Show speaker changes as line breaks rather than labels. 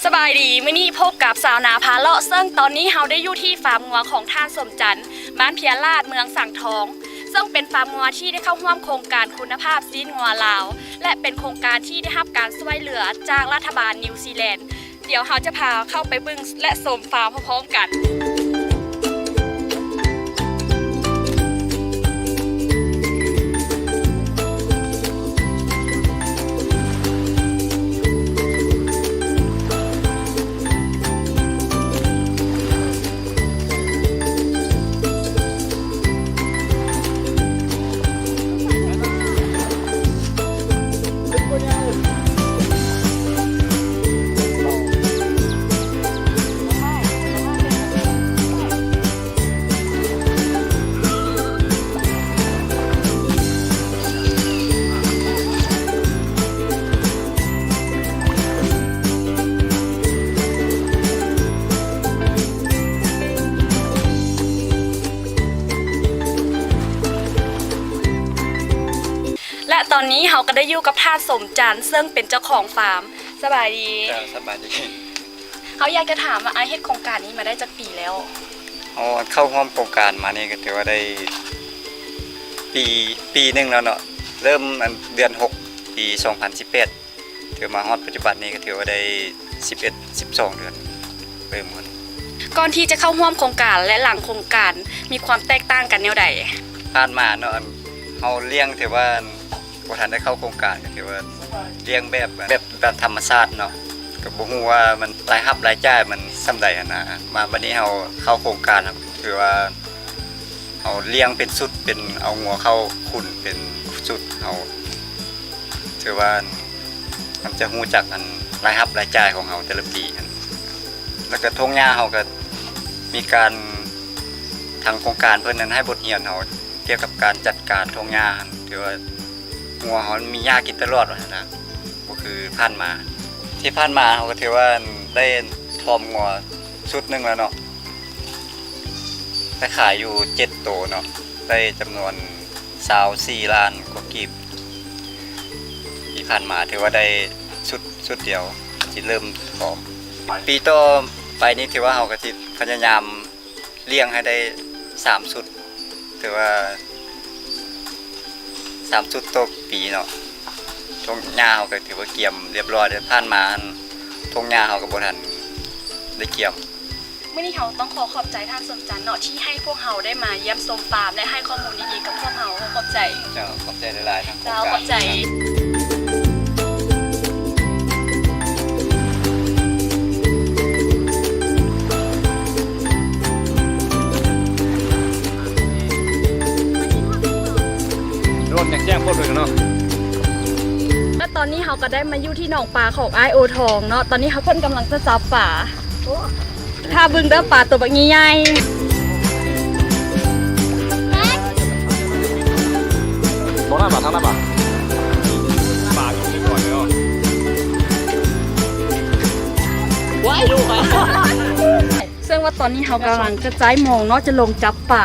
สบายดีมื้อนี้พบกับสาวนาพาเลาะซึ่งตอนนี้เฮาได้อยู่ที่ฟาร์มงัวของท่านสมจันทร์บ้านเพียรลาดเมืองสังทองซึ่งเป็นฟาร์มงัวที่ได้เข้าร่วมโครงการคุณภาพซีนงัวลาวและเป็นโครงการที่ได้รับการช่วยเหลือจากรัฐบาลนิวซีแลนด์เดี๋ยวเฮาจะพาเข้าไปบึ้งและชมฟาร์มพร้อมๆกันและตอนนี้เฮาก็ได้อยู่กับท่านสมจันทร์ซึ่งเป็นเจ้าของฟาร์มสบายดี
สบายดี
เขาอยากจะถามว่าไอ้เฮ็ดโครงการนี้มาได้จักปีแล้ว
เข้าร่วมโครงการมานี่ก็ถือว่าได้ปีหนึ่งแล้วเนาะเริ่มเดือน6ปี2018ถือมาฮอดปัจจุบันนี้ก็ถือว่าได้11-12เดือนเริ่มกัน
ก่อนที่จะเข้าร่วมโครงการและหลังโครงการมีความแตกต่างกันแนวใด
ผ่านมาเนาะเฮาเลี้ยงถือว่าบ่ทันได้เข้าโครงการก็ถือว่าเลี้ยงแบบธรรมชาติเนาะก็บ่ฮู้ว่ามันรายรับรายจ่ายมันส่ำใดนะมาบัดนี้เฮาเข้าโครงการครับถือว่าเฮาเลี้ยงเป็นสุดเป็นเอางัวเข้าขุนเป็นสุดเฮาถือว่ามันจะฮู้จักอันรายรับรายจ่ายของเฮาแต่ละปีแล้วก็ทุ่งหญ้าเฮาก็มีการทางโครงการเพิ่นนั้นให้บทเรียนเฮาเกี่ยวกับการจัดการทุ่งหญ้าถือว่างัวเฮามีหญ้ากินตลอดนะก็คือผ่านมาที่ผ่านมาเฮาก็ถือว่าได้ทอมงัวชุดนึงแล้วเนาะได้ขายอยู่7ตัวเนาะได้จำนวน24ล้านกว่ากีบที่ผ่านมาถือว่าได้ชุดเดียวที่เริ่มทอมปีต่อไปนี้ถือว่าเฮาก็สิพยายามเลี้ยงให้ได้3ชุดถือว่า3ชุดต่อปีเนาะทุ่งหญ้าเฮาก็ถือว่าเกี่ยมเรียบร้อยได้ผ่านมาทุ่งหญ้าเฮาก็บ่ทันได้เกี่ยม
มื้อนี้เฮาต้องขอบใจท่านสมจันทร์เนาะที่ให้พวกเฮาได้มาเยี่ยมชมฟาร์มและให้ข้อมูลดีๆกับพวกเฮาขอบใจ
ขอบใจหลายๆทั้งโครงการ
ขอบใจ
แจ้งพวกเลยเนาะ
และตอนนี้เขาก็ได้มาอยู่ที่หนองปลาของไอโอทองเนาะตอนนี้เขาเพิ่นกำลังจะจับปลาถ้าบึงเด้อปลาตัวแบบใหญ่
ๆบอกหน้าปลาทั้งหน้าปลาอยู่ที่บ่อยเลย
ว้ายดูค่ะซึ่งว่าตอนนี้เขากำลังกระจายมองเนาะจะลงจับปลา